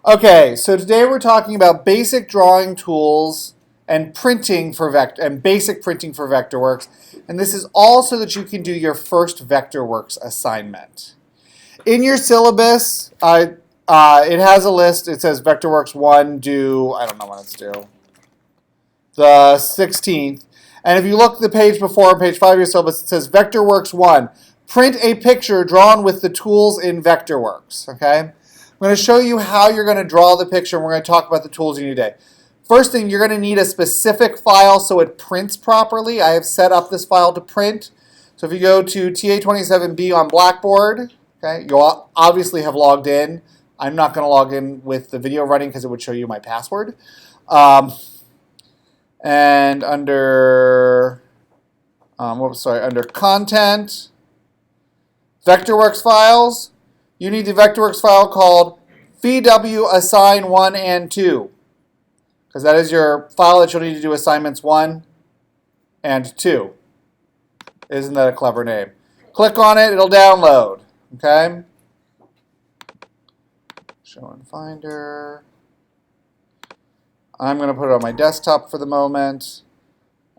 Okay, so today we're talking about basic drawing tools and printing for basic printing for Vectorworks. And this is all so that you can do your first Vectorworks assignment. In your syllabus, it has a list. It says Vectorworks 1 due, I don't know when it's due, the 16th. And if you look at the page before, page 5 of your syllabus, it says Vectorworks 1. Print a picture drawn with the tools in Vectorworks. Okay? I'm going to show you how you're going to draw the picture, and we're going to talk about the tools you need today. First thing, you're going to need a specific file so it prints properly. I have set up this file to print. So if you go to TA27B on Blackboard, okay, you'll obviously have logged in. I'm not going to log in with the video running because it would show you my password. And under, under Content, Vectorworks Files, you need the Vectorworks file called VW Assign 1 and 2, because that is your file that you'll need to do assignments 1 and 2. Isn't that a clever name? Click on it, it'll download. Okay? Show in Finder. I'm going to put it on my desktop for the moment.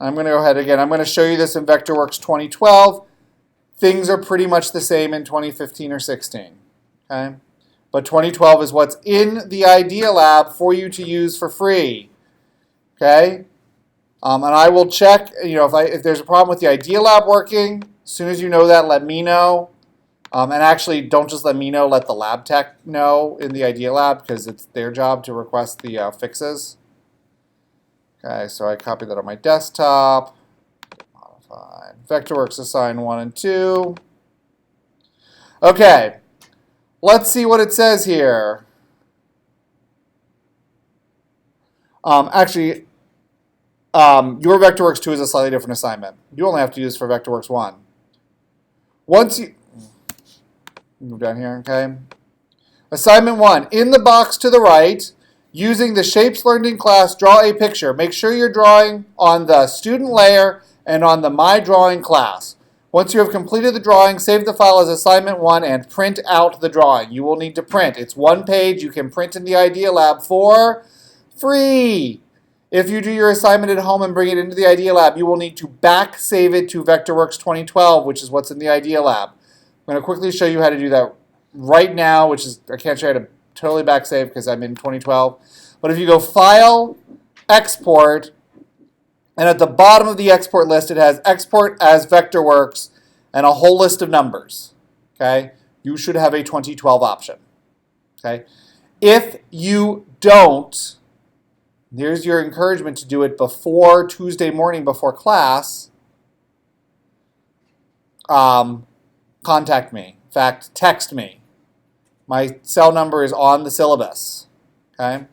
I'm going to go ahead again. I'm going to show you this in Vectorworks 2012. Things are pretty much the same in 2015 or 16. Okay? But 2012 is what's in the Idea Lab for you to use for free. Okay? And I will check, if there's a problem with the Idea Lab working, as soon as you know that, let me know. And actually, don't just let me know, let the lab tech know in the Idea Lab, because it's their job to request the fixes. Okay, so I copied that on my desktop. Modified. Vectorworks Assign 1 and 2. Okay. Let's see what it says here. Your Vectorworks 2 is a slightly different assignment. You only have to do this for Vectorworks 1. Once you move down here, okay? Assignment 1. In the box to the right, using the shapes learned in class, draw a picture. Make sure you're drawing on the student layer and on the My Drawing class. Once you have completed the drawing, save the file as assignment 1 and print out the drawing. You will need to print. It's one page. You can print in the Idea Lab for free. If you do your assignment at home and bring it into the Idea Lab, you will need to back save it to Vectorworks 2012, which is what's in the Idea Lab. I'm going to quickly show you how to do that right now, which is, I can't show you how to totally back save because I'm in 2012. But if you go File, Export, and at the bottom of the export list, it has Export as Vectorworks and a whole list of numbers. Okay? You should have a 2012 option. Okay? If you don't, here's your encouragement to do it before Tuesday morning, before class. Contact me. In fact, text me. My cell number is on the syllabus. Okay?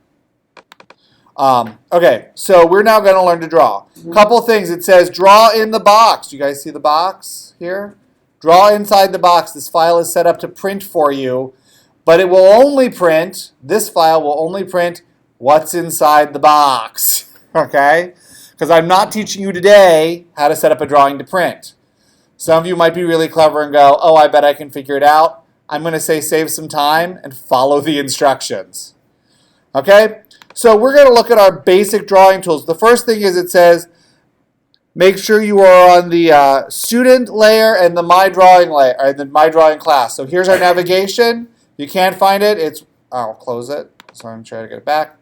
Okay, so we're now going to learn to draw. A couple things. It says draw in the box. Do you guys see the box here? Draw inside the box. This file is set up to print for you, but it will only print, this file will only print what's inside the box. Okay? Because I'm not teaching you today how to set up a drawing to print. Some of you might be really clever and go, oh, I bet I can figure it out. I'm going to say save some time and follow the instructions. Okay? So we're going to look at our basic drawing tools. The first thing is it says make sure you are on the student layer and the My Drawing layer, or the My Drawing class. So here's our navigation. If you can't find it, I'll close it. So I'm trying to get it back.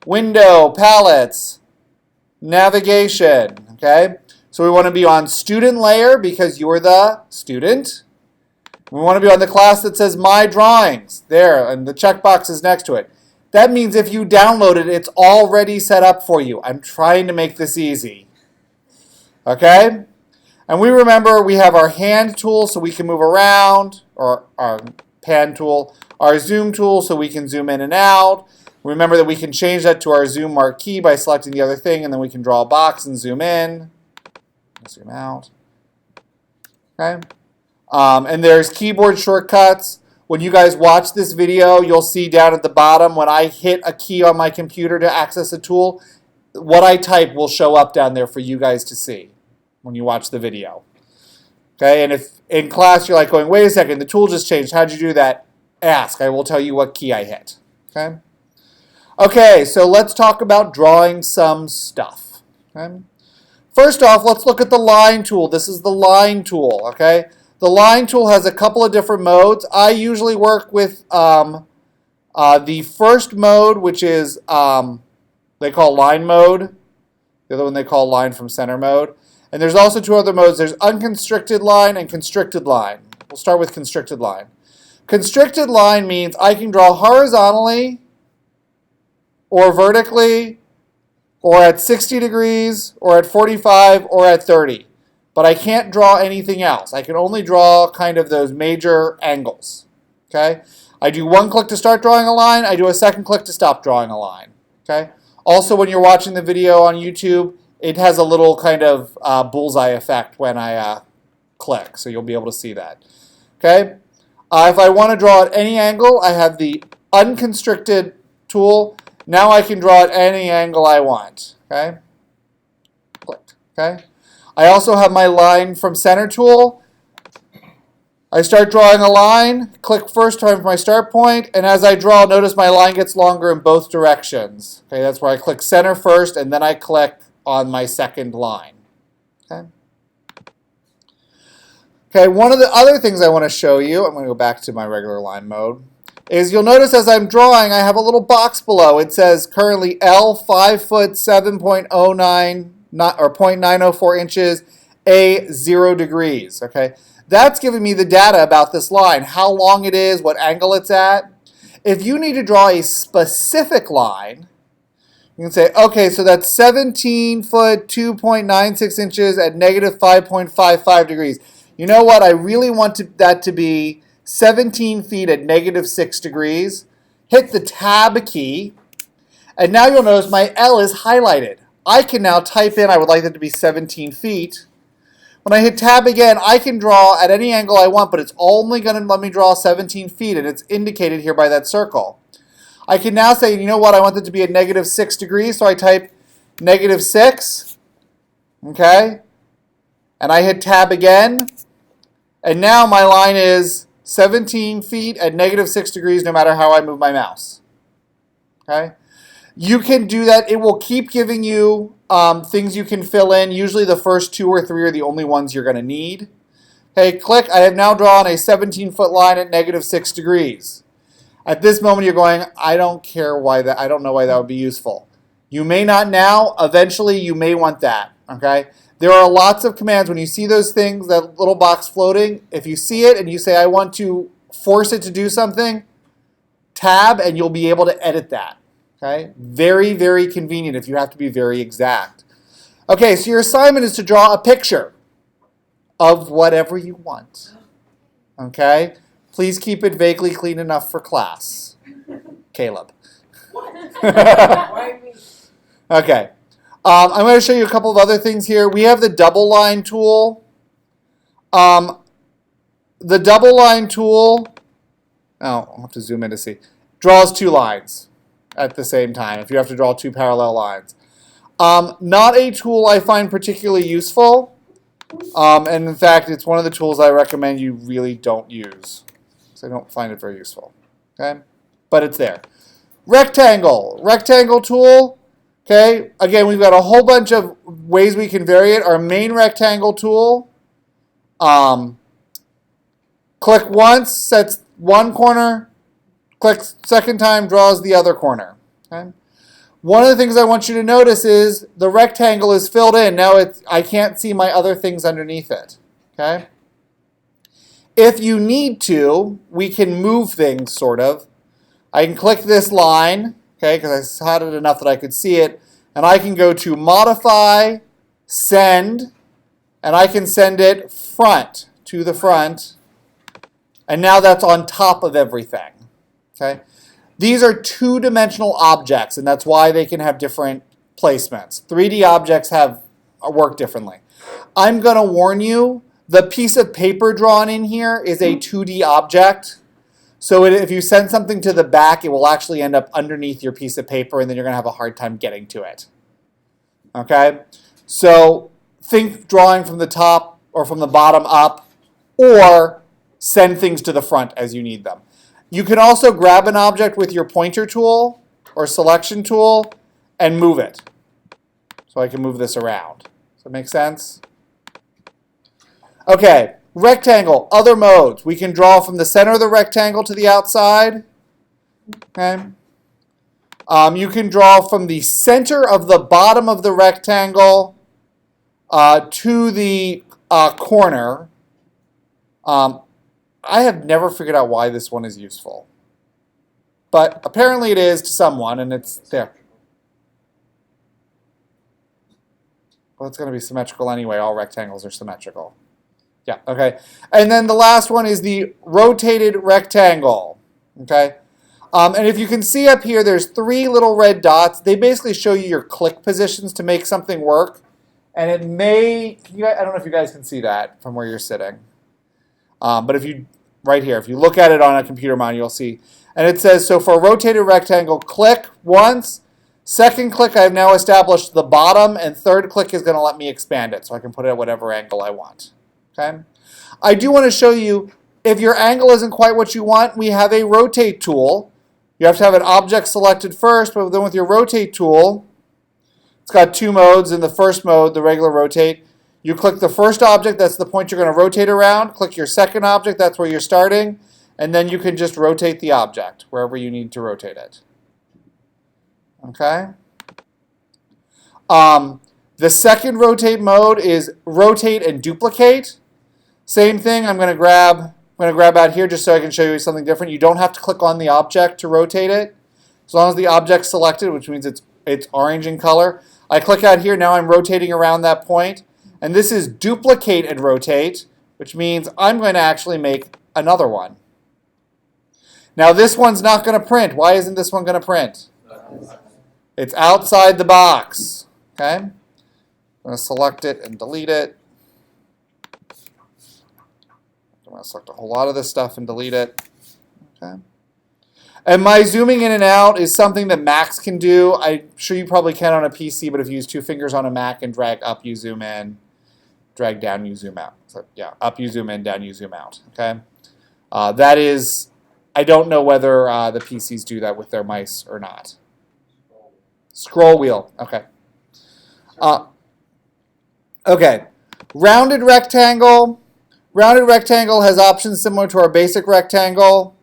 Window, palettes, navigation. Okay? So we want to be on student layer because you're the student. We want to be on the class that says My Drawings. There, and the checkbox is next to it. That means if you download it, it's already set up for you. I'm trying to make this easy. Okay? And we remember we have our hand tool so we can move around, or our pan tool, our zoom tool so we can zoom in and out. Remember that we can change that to our zoom marquee by selecting the other thing, and then we can draw a box and zoom in, zoom out. Okay? And there's keyboard shortcuts. When you guys watch this video, you'll see down at the bottom when I hit a key on my computer to access a tool, what I type will show up down there for you guys to see when you watch the video. Okay, and if in class you're like going, wait a second, the tool just changed, how'd you do that? Ask, I will tell you what key I hit. Okay? Okay, so let's talk about drawing some stuff. Okay? First off, let's look at the line tool. This is the line tool, okay? The line tool has a couple of different modes. I usually work with the first mode, which is they call line mode. The other one they call line from center mode. And there's also two other modes. There's unconstricted line and constricted line. We'll start with constricted line. Constricted line means I can draw horizontally or vertically or at 60 degrees or at 45 or at 30. But I can't draw anything else. I can only draw kind of those major angles. Okay? I do one click to start drawing a line. I do a second click to stop drawing a line. Okay? Also, when you're watching the video on YouTube, it has a little kind of bullseye effect when I click, so you'll be able to see that. Okay? If I want to draw at any angle, I have the unconstricted tool. Now I can draw at any angle I want. Okay? Click. Okay? I also have my line from center tool. I start drawing a line, click first time for my start point, and as I draw, notice my line gets longer in both directions. Okay, that's where I click center first, and then I click on my second line. Okay? Okay, one of the other things I want to show you, I'm going to go back to my regular line mode, is you'll notice as I'm drawing, I have a little box below. It says currently L 5 foot 7.09 or 0.904 inches, A 0 degrees. Okay, that's giving me the data about this line, how long it is, what angle it's at. If you need to draw a specific line, you can say, okay, so that's 17 foot 2.96 inches at negative 5.55 degrees. You know what? I really want that to be 17 feet at negative 6 degrees. Hit the tab key, and now you'll notice my L is highlighted. I can now type in I would like that to be 17 feet. When I hit tab again, I can draw at any angle I want, but it's only going to let me draw 17 feet, and it's indicated here by that circle. I can now say, you know what, I want it to be at negative 6 degrees, so I type negative 6, okay? And I hit tab again, and now my line is 17 feet at negative 6 degrees no matter how I move my mouse, okay? You can do that. It will keep giving you things you can fill in. Usually the first 2 or 3 are the only ones you're going to need. Okay, click. I have now drawn a 17-foot line at negative 6 degrees. At this moment, you're going, I don't care why that. I don't know why that would be useful. You may not now. Eventually, you may want that. Okay. There are lots of commands. When you see those things, that little box floating, if you see it and you say, I want to force it to do something, tab, and you'll be able to edit that. Okay. Very, very convenient if you have to be very exact. Okay, so your assignment is to draw a picture of whatever you want. Okay. Please keep it vaguely clean enough for class. Caleb. Okay. I'm going to show you a couple of other things here. We have the double line tool. The double line tool, I'll have to zoom in to see, draws 2 lines at the same time if you have to draw 2 parallel lines. Not a tool I find particularly useful. And in fact, it's one of the tools I recommend you really don't use. So I don't find it very useful. Okay? But it's there. Rectangle. Rectangle tool. Okay? Again, we've got a whole bunch of ways we can vary it. Our main rectangle tool. Click once, sets one corner. Click second time, draws the other corner. Okay? One of the things I want you to notice is the rectangle is filled in. Now I can't see my other things underneath it. Okay? If you need to, we can move things, sort of. I can click this line, okay, because I had it enough that I could see it, and I can go to Modify, Send, and I can send it front, to the front, and now that's on top of everything. Okay? These are 2-dimensional objects, and that's why they can have different placements. 3D objects work differently. I'm going to warn you, the piece of paper drawn in here is a 2D object. So if you send something to the back, it will actually end up underneath your piece of paper, and then you're going to have a hard time getting to it. Okay? So think drawing from the top or from the bottom up, or send things to the front as you need them. You can also grab an object with your pointer tool or selection tool and move it. So I can move this around. Does that make sense? Okay, rectangle, other modes. We can draw from the center of the rectangle to the outside. Okay. You can draw from the center of the bottom of the rectangle to the corner. I have never figured out why this one is useful. But apparently it is to someone, and it's there. Well, it's going to be symmetrical anyway. All rectangles are symmetrical. Yeah, okay. And then the last one is the rotated rectangle. Okay. And if you can see up here, there's 3 little red dots. They basically show you your click positions to make something work. And it may, I don't know if you guys can see that from where you're sitting. But if you, right here, if you look at it on a computer monitor, you'll see. And it says, so for a rotated rectangle, click once. Second click, I've now established the bottom. And third click is going to let me expand it. So I can put it at whatever angle I want. Okay. I do want to show you, if your angle isn't quite what you want, we have a rotate tool. You have to have an object selected first, but then with your rotate tool, it's got 2 modes. In the first mode, the regular rotate, you click the first object, that's the point you're going to rotate around. Click your second object, that's where you're starting. And then you can just rotate the object wherever you need to rotate it. Okay? The second rotate mode is rotate and duplicate. Same thing, I'm going to grab out here just so I can show you something different. You don't have to click on the object to rotate it. As long as the object's selected, which means it's orange in color. I click out here, now I'm rotating around that point. And this is duplicate and rotate, which means I'm going to actually make another one. Now this one's not going to print. Why isn't this one going to print? It's outside the box. Okay? I'm going to select it and delete it. I'm going to select a whole lot of this stuff and delete it. Okay. And my zooming in and out is something that Macs can do. I'm sure you probably can on a PC, but if you use 2 fingers on a Mac and drag up, you zoom in. Drag down, you zoom out. So yeah, up you zoom in, down you zoom out. Okay. That is, I don't know whether the PCs do that with their mice or not. Scroll wheel. Okay. Okay. Rounded rectangle. Rounded rectangle has options similar to our basic rectangle.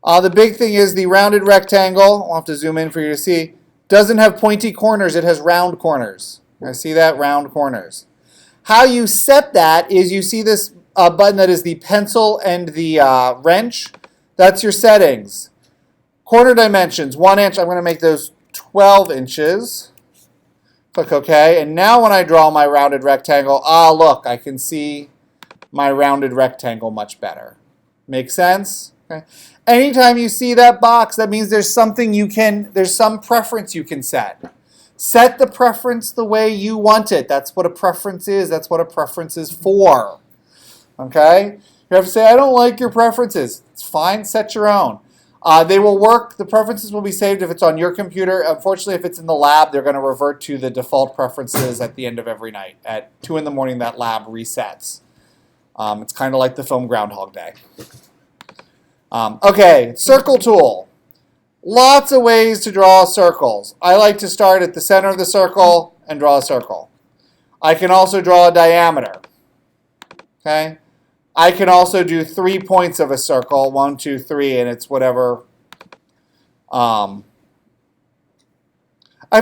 The big thing is the rounded rectangle, I'll have to zoom in for you to see, doesn't have pointy corners, it has round corners. I see that? Round corners. How you set that is you see this button that is the pencil and the wrench. That's your settings. Corner dimensions, 1 inch. I'm going to make those 12 inches. Click OK. And now when I draw my rounded rectangle, look, I can see my rounded rectangle much better. Make sense? Okay. Anytime you see that box, that means there's something there's some preference you can set. Set the preference the way you want it. That's what a preference is. That's what a preference is for. Okay? You have to say, I don't like your preferences. It's fine. Set your own. They will work. The preferences will be saved if it's on your computer. Unfortunately, if it's in the lab, they're going to revert to the default preferences at the end of every night. At 2 in the morning, that lab resets. It's kind of like the film Groundhog Day. Okay, circle tool. Lots of ways to draw circles. I like to start at the center of the circle and draw a circle. I can also draw a diameter. Okay? I can also do 3 points of a circle, 1, 2, 3, and it's whatever. I've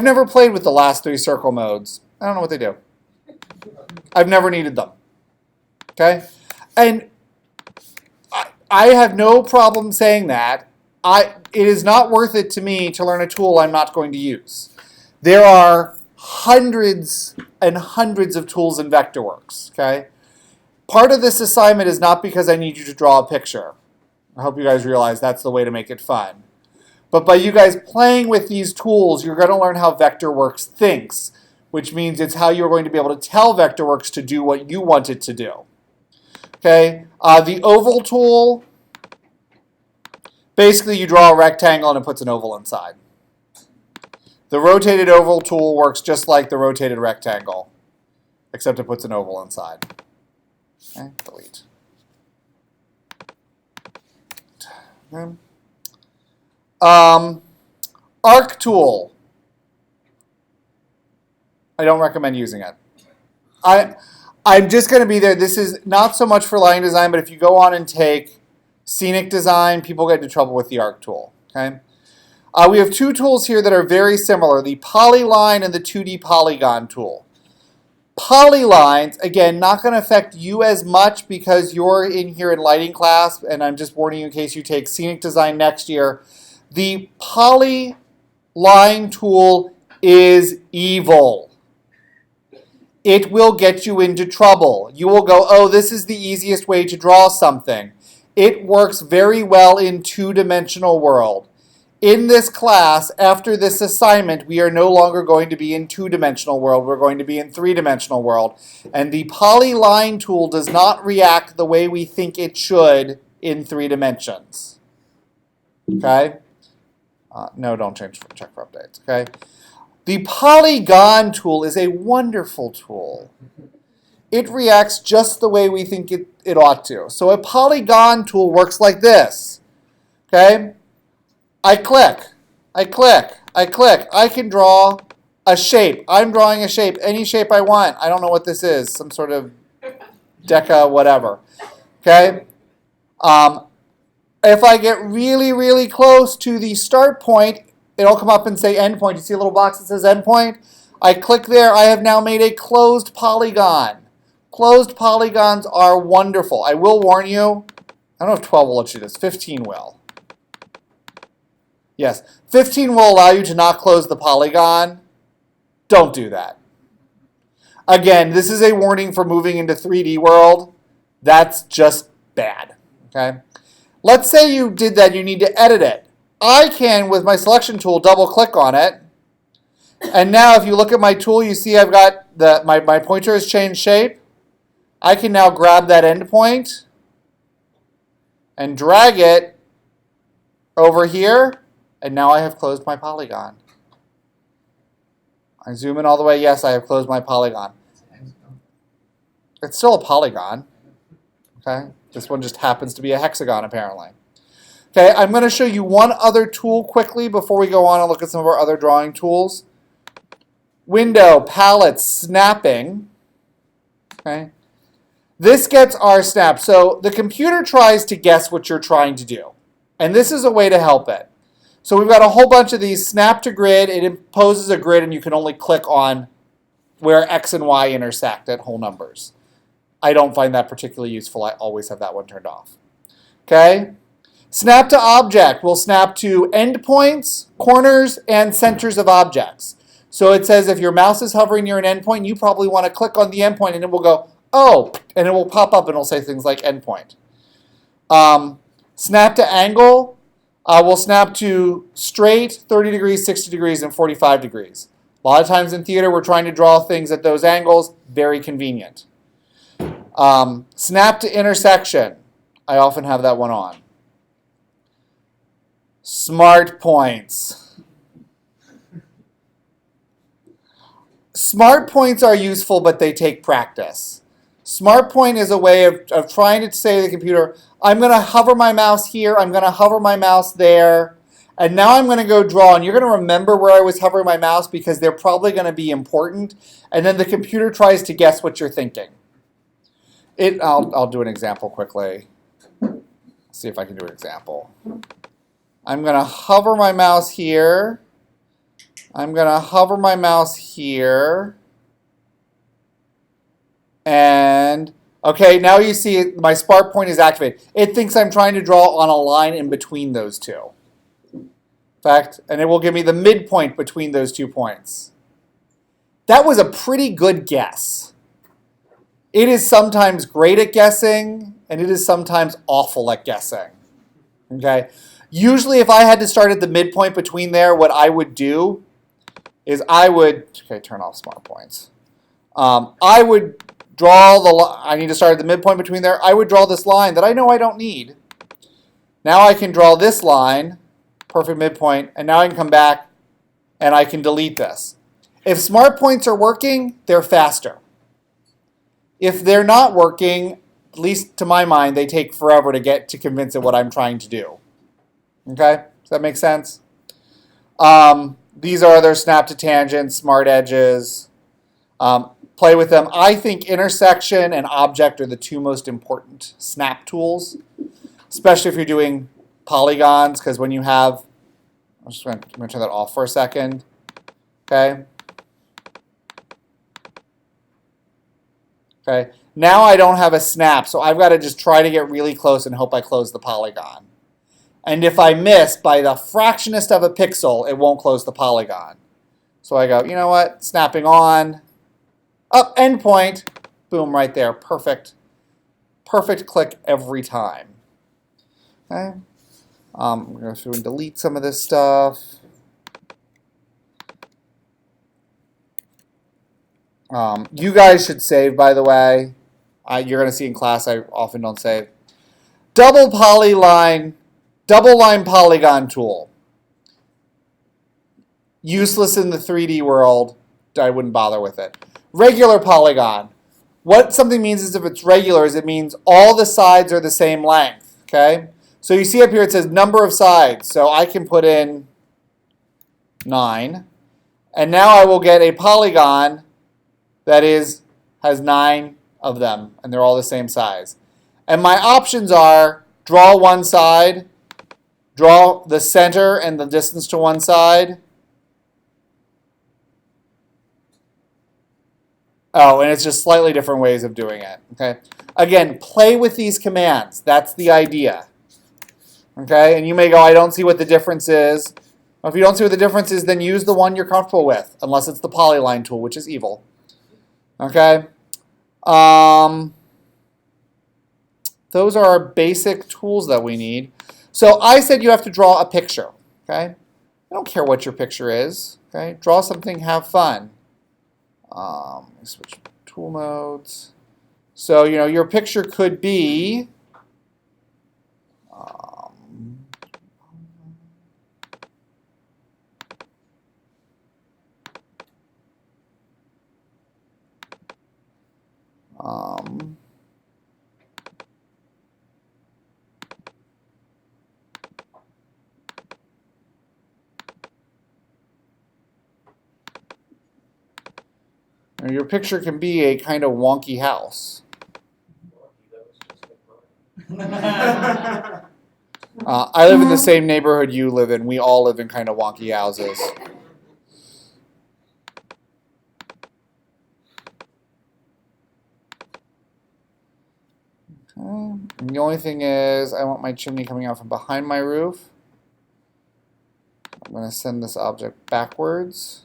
never played with the last 3 circle modes. I don't know what they do. I've never needed them. Okay? And I have no problem saying that. It is not worth it to me to learn a tool I'm not going to use. There are hundreds and hundreds of tools in Vectorworks. Okay? Part of this assignment is not because I need you to draw a picture. I hope you guys realize that's the way to make it fun. But by you guys playing with these tools, you're going to learn how Vectorworks thinks, which means it's how you're going to be able to tell Vectorworks to do what you want it to do. Okay, the oval tool, basically you draw a rectangle and it puts an oval inside. The rotated oval tool works just like the rotated rectangle, except it puts an oval inside. Okay, delete. Okay. Arc tool. I don't recommend using it. I'm just going to be there. This is not so much for line design, but if you go on and take scenic design, people get into trouble with the arc tool. Okay. We have two tools here that are very similar, the polyline and the 2D polygon tool. Polylines, again, not going to affect you as much because you're in here in lighting class, and I'm just warning you in case you take scenic design next year. The polyline tool is evil. It will get you into trouble. You will go, oh, this is the easiest way to draw something. It works very well in two-dimensional world. In this class, after this assignment, we are no longer going to be in two-dimensional world. We're going to be in three-dimensional world. And the polyline tool does not react the way we think it should in 3 dimensions. Okay? No, don't check for updates. Okay? The polygon tool is a wonderful tool. It reacts just the way we think it ought to. So a polygon tool works like this. Okay? I click. I can draw a shape. I'm drawing a shape, any shape I want. I don't know what this is, some sort of deca whatever. Okay? If I get really, really close to the start point, it'll come up and say endpoint. You see a little box that says endpoint? I click there. I have now made a closed polygon. Closed polygons are wonderful. I will warn you, I don't know if 12 will let you do this. 15 will. Yes, 15 will allow you to not close the polygon. Don't do that. Again, this is a warning for moving into 3D world. That's just bad. Okay? Let's say you did that, you need to edit it. I can, with my selection tool, double click on it. And now if you look at my tool, you see I've got my pointer has changed shape. I can now grab that endpoint and drag it over here. And now I have closed my polygon. I zoom in all the way. Yes, I have closed my polygon. It's still a polygon. Okay? This one just happens to be a hexagon, apparently. Okay, I'm going to show you one other tool quickly before we go on and look at some of our other drawing tools. Window, palette, snapping. Okay? This gets our snap. So the computer tries to guess what you're trying to do. And this is a way to help it. So we've got a whole bunch of these. Snap to grid. It imposes a grid, and you can only click on where X and Y intersect at whole numbers. I don't find that particularly useful. I always have that one turned off. Okay? Snap to object will snap to endpoints, corners, and centers of objects. So it says if your mouse is hovering near an endpoint, you probably want to click on the endpoint, and it will go, oh, and it will pop up, and it'll say things like endpoint. Snap to angle. We'll snap to straight, 30 degrees, 60 degrees, and 45 degrees. A lot of times in theater, we're trying to draw things at those angles. Very convenient. Snap to intersection. I often have that one on. Smart points. Smart points are useful, but they take practice. Smart point is a way of trying to say to the computer, I'm going to hover my mouse here, I'm going to hover my mouse there, and now I'm going to go draw, and you're going to remember where I was hovering my mouse because they're probably going to be important, and then the computer tries to guess what you're thinking. I'll do an example quickly. See if I can do an example. I'm going to hover my mouse here. I'm going to hover my mouse here. And, okay, now you see my smart point is activated. It thinks I'm trying to draw on a line in between those two. In fact, and it will give me the midpoint between those 2 points. That was a pretty good guess. It is sometimes great at guessing, and it is sometimes awful at guessing. Okay? Usually if I had to start at the midpoint between there, what I would do is okay, turn off smart points. I would draw I need to start at the midpoint between there. I would draw this line that I know I don't need. Now I can draw this line, perfect midpoint, and now I can come back and I can delete this. If smart points are working, they're faster. If they're not working, at least to my mind, they take forever to get to convince it what I'm trying to do. Okay? Does that make sense? These are other snap to tangents, smart edges. Play with them. I think intersection and object are the two most important snap tools, especially if you're doing polygons, because when you have, I'm going to turn that off for a second. Okay. Okay. Now I don't have a snap, so I've got to just try to get really close and hope I close the polygon. And if I miss by the fractionest of a pixel, it won't close the polygon. So I go, you know what? Snapping on. Up, endpoint. Boom, right there. Perfect. Perfect click every time. Okay. We're going to go through and delete some of this stuff. You guys should save, by the way. You're going to see in class I often don't save. Double line polygon tool. Useless in the 3D world. I wouldn't bother with it. Regular polygon. What something means is if it's regular is it means all the sides are the same length. Okay? So you see up here it says number of sides. So I can put in 9. And now I will get a polygon that has 9 of them. And they're all the same size. And my options are draw one side, draw the center and the distance to one side. Oh, and it's just slightly different ways of doing it. Okay. Again, play with these commands. That's the idea. Okay. And you may go, I don't see what the difference is. Well, if you don't see what the difference is, then use the one you're comfortable with, unless it's the polyline tool, which is evil. Okay. Those are our basic tools that we need. So I said you have to draw a picture. Okay. I don't care what your picture is. Okay. Draw something, have fun. Let me switch tool modes. So, you know, your picture could be your picture can be a kind of wonky house. I live in the same neighborhood you live in. We all live in kind of wonky houses. Okay. And the only thing is I want my chimney coming out from behind my roof. I'm going to send this object backwards.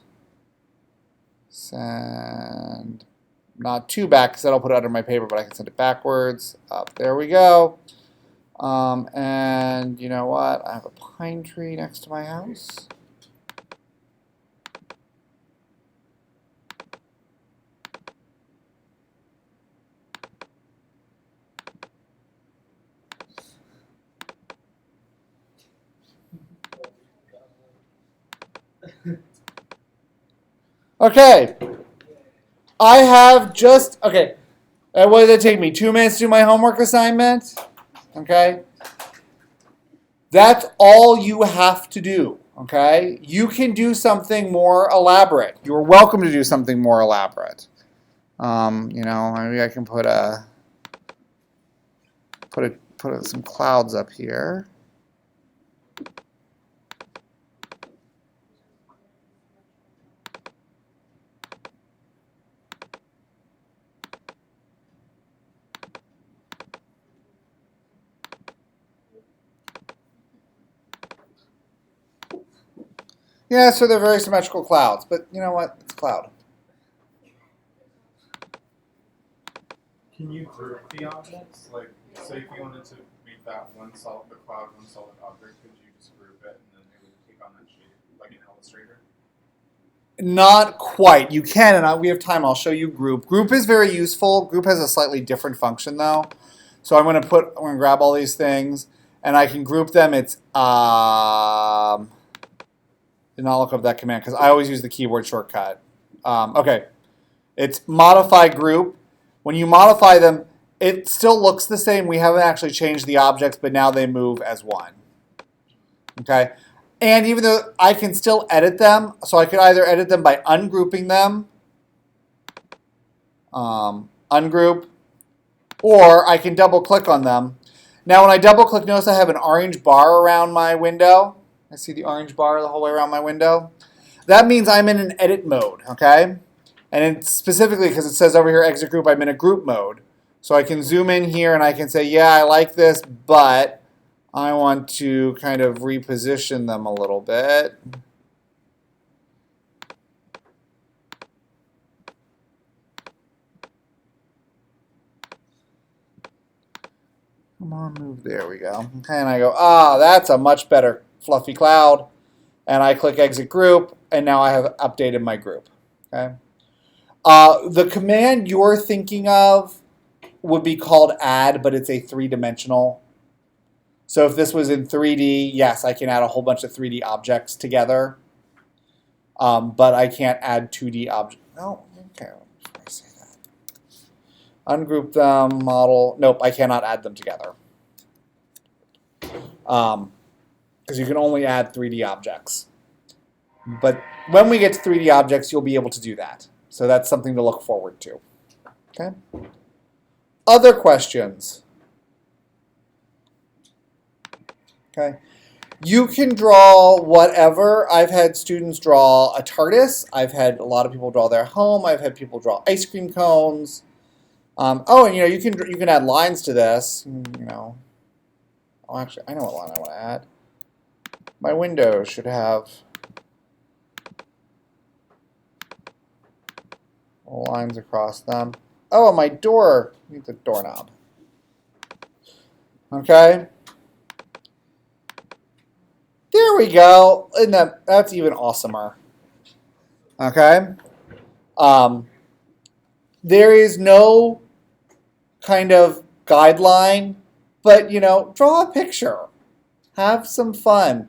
Send not too back because that'll put it under my paper, but I can send it backwards. Up, there we go. And you know what? I have a pine tree next to my house. Okay. I have just, okay. What did it take me? 2 minutes to do my homework assignment? Okay. That's all you have to do. Okay. You can do something more elaborate. You're welcome to do something more elaborate. You know, maybe I can put some clouds up here. Yeah, so they're very symmetrical clouds, but you know what? It's a cloud. Can you group the objects? Like, say if you wanted to make that the cloud one solid object, could you just group it and then it would take on that shape, like in Illustrator? Not quite. You can, and we have time. I'll show you group. Group is very useful. Group has a slightly different function, though. So I'm going to grab all these things, and I can group them. It's did not look up that command because I always use the keyboard shortcut. Okay, it's modify group. When you modify them, it still looks the same. We haven't actually changed the objects, but now they move as one. Okay, And even though I can still edit them, so I could either edit them by ungrouping them, ungroup, or I can double click on them. Now when I double click, notice I have an orange bar around my window. I see the orange bar the whole way around my window. That means I'm in an edit mode, okay? And it's specifically because it says over here exit group, I'm in a group mode. So I can zoom in here and I can say, yeah, I like this, but I want to kind of reposition them a little bit. Come on, move. There we go. Okay, and I go, that's a much better fluffy cloud. And I click exit group, and now I have updated my group. Okay. The command you're thinking of would be called add, but it's a three-dimensional. So if this was in 3D, yes, I can add a whole bunch of 3D objects together. But I can't add 2D objects. No, okay, before I say that. Ungroup them, model. Nope, I cannot add them together. Because you can only add 3D objects. But when we get to 3D objects, you'll be able to do that. So that's something to look forward to. Okay. Other questions? Okay. You can draw whatever. I've had students draw a TARDIS. I've had a lot of people draw their home. I've had people draw ice cream cones. And you can add lines to this. Oh, actually, I know what line I want to add. My windows should have lines across them. Oh, and my door needs a doorknob. Okay. There we go. And that's even awesomer. Okay. There is no kind of guideline, but draw a picture. Have some fun.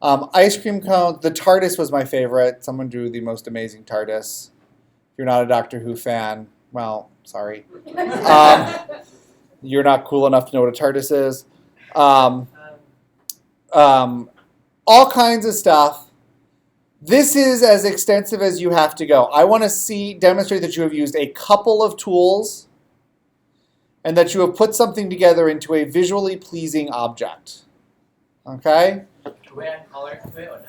Ice cream cone. The TARDIS was my favorite. Someone drew the most amazing TARDIS. If you're not a Doctor Who fan, well, sorry. You're not cool enough to know what a TARDIS is. All kinds of stuff. This is as extensive as you have to go. I want to demonstrate that you have used a couple of tools and that you have put something together into a visually pleasing object. Okay? Do we add color to it or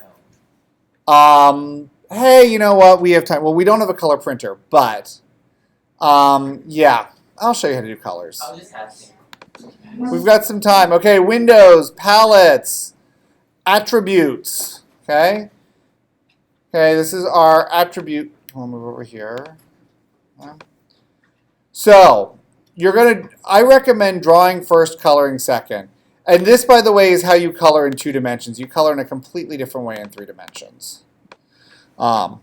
no? Hey, you know what? We have time. Well, we don't have a color printer, but yeah, I'll show you how to do colors. I was just asking. We've got some time. Okay, windows, palettes, attributes. Okay. Okay, this is our attribute. I'll move over here. So I recommend drawing first, coloring second. And this, by the way, is how you color in 2 dimensions. You color in a completely different way in 3 dimensions. So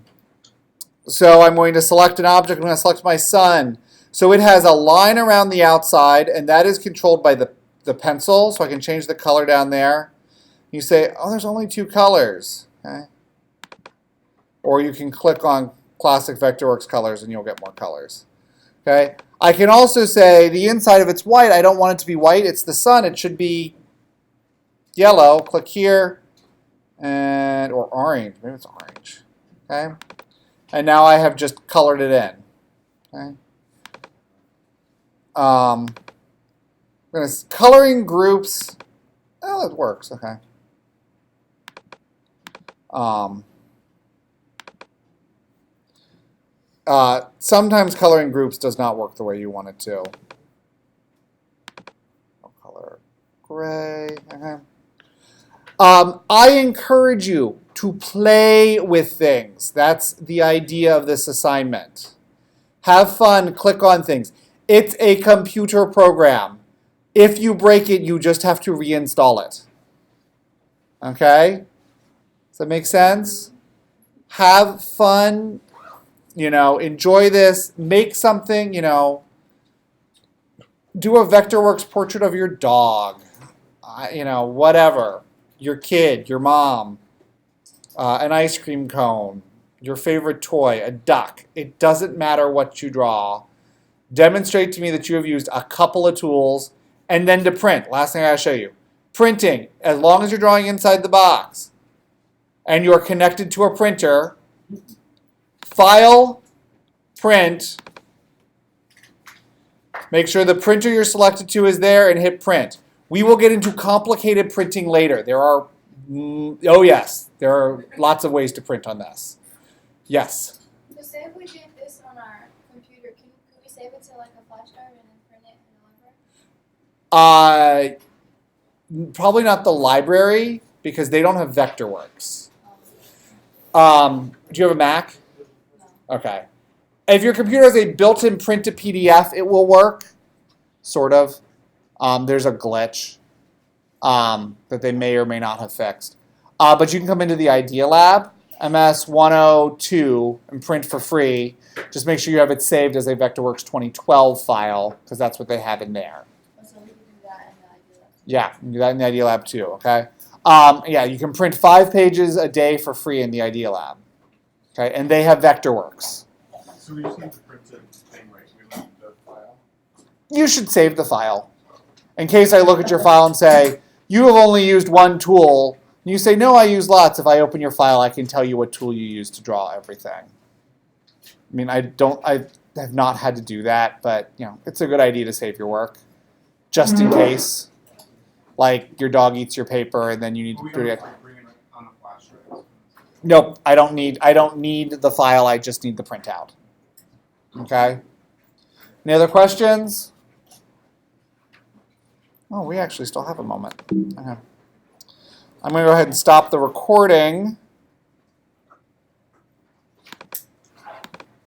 I'm going to select an object. I'm going to select my sun. So it has a line around the outside, and that is controlled by the pencil. So I can change the color down there. You say, oh, there's only 2 colors. Okay. Or you can click on Classic Vectorworks colors, and you'll get more colors. Okay. I can also say the inside, if it's white, I don't want it to be white. It's the sun. It should be yellow. Click here, or orange. Maybe it's orange. Okay. And now I have just colored it in. Okay. Coloring groups. Oh, it works. Okay. Sometimes coloring groups does not work the way you want it to. I'll color gray. Okay. I encourage you to play with things. That's the idea of this assignment. Have fun, click on things. It's a computer program. If you break it, you just have to reinstall it. Okay? Does that make sense? Have fun, enjoy this, make something, do a Vectorworks portrait of your dog, whatever, your kid, your mom, an ice cream cone, your favorite toy, a duck. It doesn't matter what you draw. Demonstrate to me that you have used a couple of tools, and then to print. Last thing I gotta show you. Printing, as long as you're drawing inside the box. and you are connected to a printer, File, Print. Make sure the printer you're selected to is there and hit print. We will get into complicated printing later. There are, there are lots of ways to print on this. Yes? So say if we did this on our computer, could we save it to like a flash drive and then print it in the library? Probably not the library because they don't have Vectorworks. Do you have a Mac? No. Okay. If your computer has a built-in print to PDF, it will work, sort of. There's a glitch that they may or may not have fixed. But you can come into the Idea Lab, MS 102, and print for free. Just make sure you have it saved as a Vectorworks 2012 file, because that's what they have in there. So we can do that in the Idea Lab. Yeah, you can do that in the Idea Lab too, okay? Yeah, you can print 5 pages a day for free in the Idea Lab. Okay, and they have Vectorworks. So we just need to print it same way. We want the file. You should save the file. In case I look at your file and say, you have only used one tool, and you say, no, I use lots. If I open your file, I can tell you what tool you use to draw everything. I mean, I have not had to do that, but it's a good idea to save your work, just in case. Like your dog eats your paper, and then you need to do it. Bring it on a flash drive. Nope, I don't need the file. I just need the printout. Okay. Any other questions? Oh, we actually still have a moment. Okay. I'm going to go ahead and stop the recording.